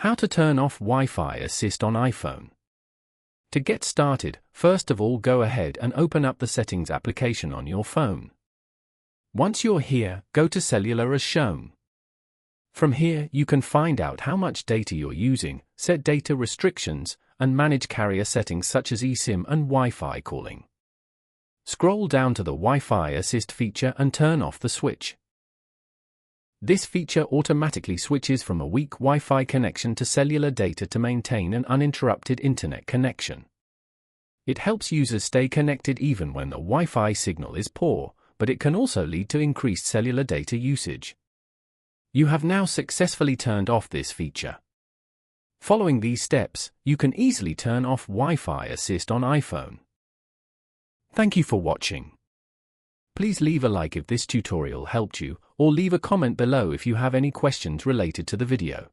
How to turn off Wi-Fi Assist on iPhone. To get started, first of all go ahead and open up the Settings application on your phone. Once you're here, go to Cellular as shown. From here, you can find out how much data you're using, set data restrictions, and manage carrier settings such as eSIM and Wi-Fi calling. Scroll down to the Wi-Fi Assist feature and turn off the switch. This feature automatically switches from a weak Wi-Fi connection to cellular data to maintain an uninterrupted internet connection. It helps users stay connected even when the Wi-Fi signal is poor, but it can also lead to increased cellular data usage. You have now successfully turned off this feature. Following these steps, you can easily turn off Wi-Fi Assist on iPhone. Thank you for watching. Please leave a like if this tutorial helped you, or leave a comment below if you have any questions related to the video.